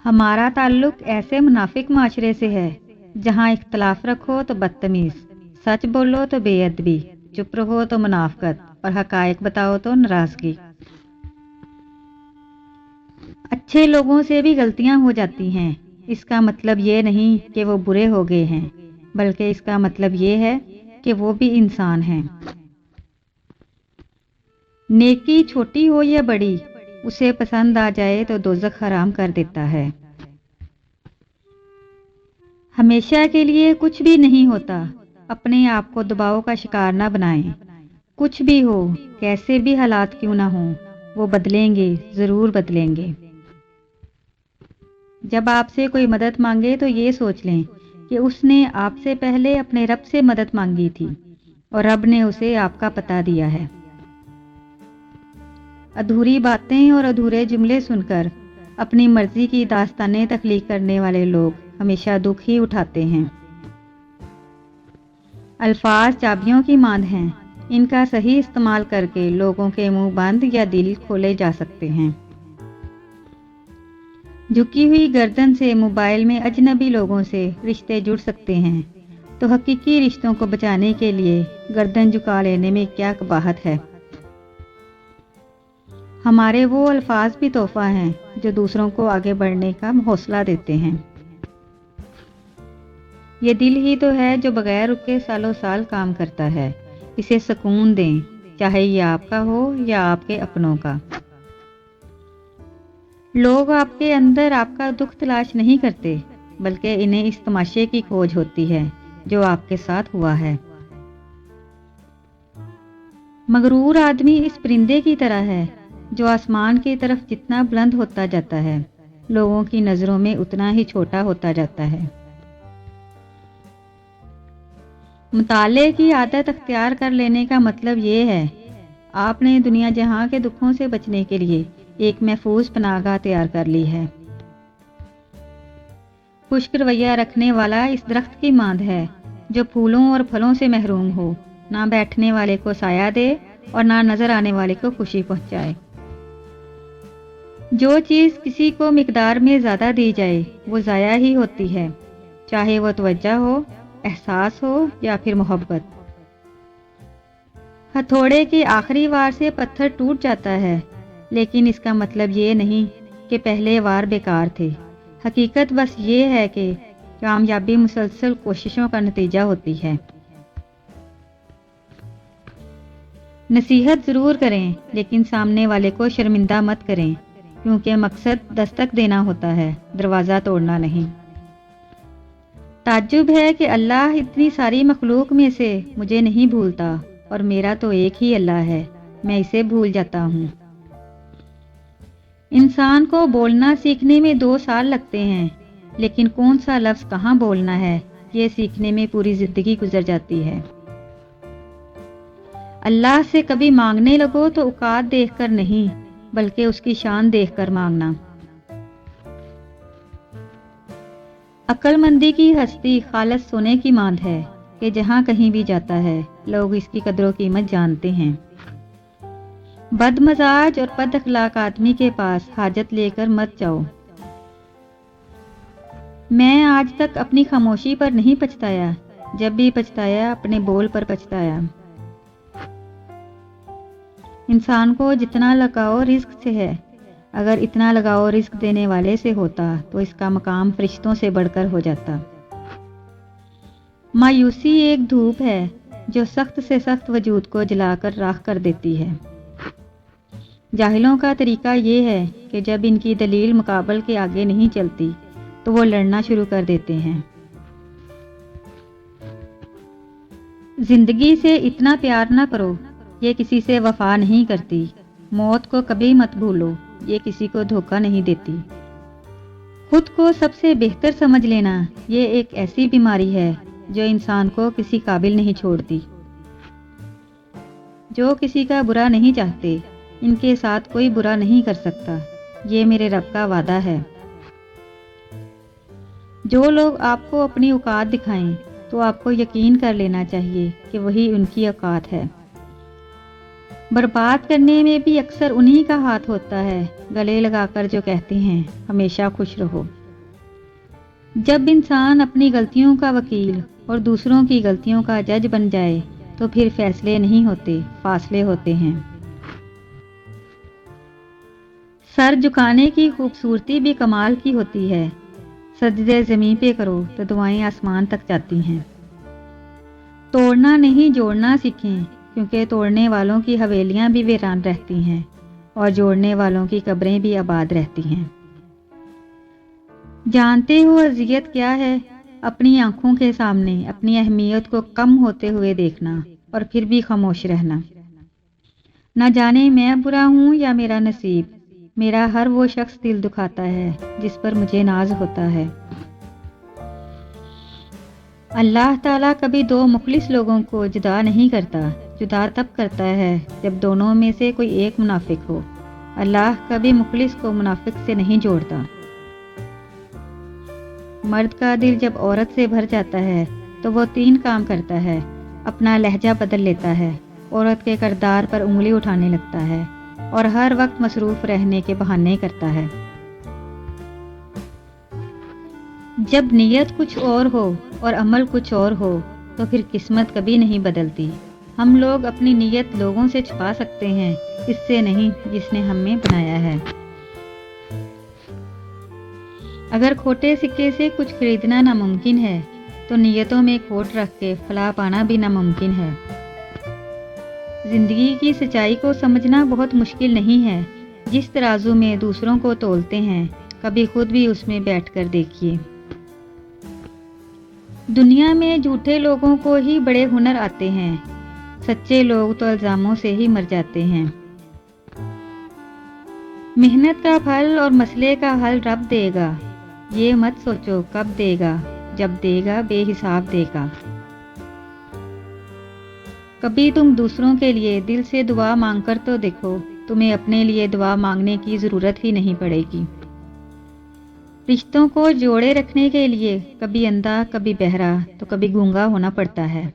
ہمارا تعلق ایسے منافق معاشرے سے ہے جہاں اختلاف رکھو تو بدتمیز، سچ بولو تو بے ادبی، چپ رہو تو منافقت اور حقائق بتاؤ تو ناراضگی۔ اچھے لوگوں سے بھی غلطیاں ہو جاتی ہیں، اس کا مطلب یہ نہیں کہ وہ برے ہو گئے ہیں، بلکہ اس کا مطلب یہ ہے کہ وہ بھی انسان ہیں۔ نیکی چھوٹی ہو یا بڑی، اسے پسند آ جائے تو دوزخ حرام کر دیتا ہے۔ ہمیشہ کے لیے کچھ بھی نہیں ہوتا، اپنے آپ کو دباؤ کا شکار نہ بنائیں۔ کچھ بھی ہو، کیسے بھی حالات کیوں نہ ہوں، وہ بدلیں گے، ضرور بدلیں گے۔ جب آپ سے کوئی مدد مانگے تو یہ سوچ لیں کہ اس نے آپ سے پہلے اپنے رب سے مدد مانگی تھی اور رب نے اسے آپ کا پتہ دیا ہے۔ ادھوری باتیں اور ادھورے جملے سن کر اپنی مرضی کی داستانیں تخلیق کرنے والے لوگ ہمیشہ دکھ ہی اٹھاتے ہیں۔ الفاظ چابیوں کی مانند ہیں، ان کا صحیح استعمال کر کے لوگوں کے منہ بند یا دل کھولے جا سکتے ہیں۔ جھکی ہوئی گردن سے موبائل میں اجنبی لوگوں سے رشتے جڑ سکتے ہیں، تو حقیقی رشتوں کو بچانے کے لیے گردن جھکا لینے میں کیا قباحت ہے۔ ہمارے وہ الفاظ بھی تحفہ ہیں جو دوسروں کو آگے بڑھنے کا حوصلہ دیتے ہیں۔ یہ دل ہی تو ہے جو بغیر رکے سالوں سال کام کرتا ہے، اسے سکون دیں، چاہے یہ آپ کا ہو یا آپ کے اپنوں کا۔ لوگ آپ کے اندر آپ کا دکھ تلاش نہیں کرتے، بلکہ انہیں اس تماشے کی کھوج ہوتی ہے جو آپ کے ساتھ ہوا ہے۔ مغرور آدمی اس پرندے کی طرح ہے جو آسمان کی طرف جتنا بلند ہوتا جاتا ہے، لوگوں کی نظروں میں اتنا ہی چھوٹا ہوتا جاتا ہے۔ مطالعے کی عادت اختیار کر لینے کا مطلب یہ ہے، آپ نے دنیا جہاں کے دکھوں سے بچنے کے لیے ایک محفوظ پناہ گاہ تیار کر لی ہے۔ خشک رویہ رکھنے والا اس درخت کی مانند ہے جو پھولوں اور پھلوں سے محروم ہو، نہ بیٹھنے والے کو سایہ دے اور نہ نظر آنے والے کو خوشی پہنچائے۔ جو چیز کسی کو مقدار میں زیادہ دی جائے وہ ضائع ہی ہوتی ہے، چاہے وہ توجہ ہو، احساس ہو یا پھر محبت۔ ہتھوڑے کے آخری وار سے پتھر ٹوٹ جاتا ہے، لیکن اس کا مطلب یہ نہیں کہ پہلے وار بیکار تھے۔ حقیقت بس یہ ہے کہ کامیابی مسلسل کوششوں کا نتیجہ ہوتی ہے۔ نصیحت ضرور کریں، لیکن سامنے والے کو شرمندہ مت کریں، کیونکہ مقصد دستک دینا ہوتا ہے، دروازہ توڑنا نہیں۔ تعجب ہے کہ اللہ اتنی ساری مخلوق میں سے مجھے نہیں بھولتا، اور میرا تو ایک ہی اللہ ہے، میں اسے بھول جاتا ہوں۔ انسان کو بولنا سیکھنے میں 2 سال لگتے ہیں، لیکن کون سا لفظ کہاں بولنا ہے، یہ سیکھنے میں پوری زندگی گزر جاتی ہے۔ اللہ سے کبھی مانگنے لگو تو اوقات دیکھ کر نہیں، بلکہ اس کی شان دیکھ کر مانگنا۔ عقل مندی کی ہستی خالص سونے کی مانند ہے کہ جہاں کہیں بھی جاتا ہے لوگ اس کی قدر و قیمت جانتے ہیں۔ بد مزاج اور بد اخلاق آدمی کے پاس حاجت لے کر مت جاؤ۔ میں آج تک اپنی خاموشی پر نہیں پچھتایا، جب بھی پچھتایا اپنے بول پر پچھتایا۔ انسان کو جتنا لگاؤ رزق سے ہے، اگر اتنا لگاؤ رزق دینے والے سے ہوتا تو اس کا مقام فرشتوں سے بڑھ کر ہو جاتا۔ مایوسی ایک دھوپ ہے جو سخت سے سخت وجود کو جلا کر راکھ کر دیتی ہے۔ جاہلوں کا طریقہ یہ ہے کہ جب ان کی دلیل مقابل کے آگے نہیں چلتی تو وہ لڑنا شروع کر دیتے ہیں۔ زندگی سے اتنا پیار نہ کرو، یہ کسی سے وفا نہیں کرتی۔ موت کو کبھی مت بھولو، یہ کسی کو دھوکہ نہیں دیتی۔ خود کو سب سے بہتر سمجھ لینا یہ ایک ایسی بیماری ہے جو انسان کو کسی قابل نہیں چھوڑتی۔ جو کسی کا برا نہیں چاہتے، ان کے ساتھ کوئی برا نہیں کر سکتا، یہ میرے رب کا وعدہ ہے۔ جو لوگ آپ کو اپنی اوقات دکھائیں تو آپ کو یقین کر لینا چاہیے کہ وہی ان کی اوقات ہے۔ برباد کرنے میں بھی اکثر انہی کا ہاتھ ہوتا ہے، گلے لگا کر جو کہتے ہیں ہمیشہ خوش رہو۔ جب انسان اپنی غلطیوں کا وکیل اور دوسروں کی غلطیوں کا جج بن جائے تو پھر فیصلے نہیں ہوتے، فاصلے ہوتے ہیں۔ سر جھکانے کی خوبصورتی بھی کمال کی ہوتی ہے۔ سجدے زمین پہ کرو تو دعائیں آسمان تک جاتی ہیں۔ توڑنا نہیں جوڑنا سیکھیں، کیونکہ توڑنے والوں کی حویلیاں بھی ویران رہتی ہیں اور جوڑنے والوں کی قبریں بھی آباد رہتی ہیں۔ جانتے ہو اذیت کیا ہے؟ اپنی آنکھوں کے سامنے اپنی اہمیت کو کم ہوتے ہوئے دیکھنا اور پھر بھی خاموش رہنا۔ نہ جانے میں برا ہوں یا میرا نصیب، میرا ہر وہ شخص دل دکھاتا ہے جس پر مجھے ناز ہوتا ہے۔ اللہ تعالیٰ کبھی دو مخلص لوگوں کو جدا نہیں کرتا، جدا تب کرتا ہے جب دونوں میں سے کوئی ایک منافق ہو۔ اللہ کبھی مخلص کو منافق سے نہیں جوڑتا۔ مرد کا دل جب عورت سے بھر جاتا ہے تو وہ تین کام کرتا ہے۔ اپنا لہجہ بدل لیتا ہے، عورت کے کردار پر انگلی اٹھانے لگتا ہے اور ہر وقت مصروف رہنے کے بہانے کرتا ہے۔ جب نیت کچھ اور ہو اور عمل کچھ اور ہو تو پھر قسمت کبھی نہیں بدلتی۔ ہم لوگ اپنی نیت لوگوں سے چھپا سکتے ہیں، اس سے نہیں جس نے ہمیں بنایا ہے۔ اگر کھوٹے سکے سے کچھ خریدنا ناممکن ہے تو نیتوں میں کھوٹ رکھ کے فلاح پانا بھی ناممکن ہے۔ زندگی کی سچائی کو سمجھنا بہت مشکل نہیں ہے۔ جس ترازو میں دوسروں کو تولتے ہیں، کبھی خود بھی اس میں بیٹھ کر دیکھیے۔ دنیا میں جھوٹے لوگوں کو ہی بڑے ہنر آتے ہیں، سچے لوگ تو الزاموں سے ہی مر جاتے ہیں۔ محنت کا پھل اور مسئلے کا حل رب دے گا، یہ مت سوچو کب دے گا، جب دے گا بے حساب دے گا۔ کبھی تم دوسروں کے لیے دل سے دعا مانگ کر تو دیکھو، تمہیں اپنے لیے دعا مانگنے کی ضرورت ہی نہیں پڑے گی۔ رشتوں کو جوڑے رکھنے کے لیے کبھی اندھا، کبھی بہرا، تو کبھی گونگا ہونا پڑتا ہے۔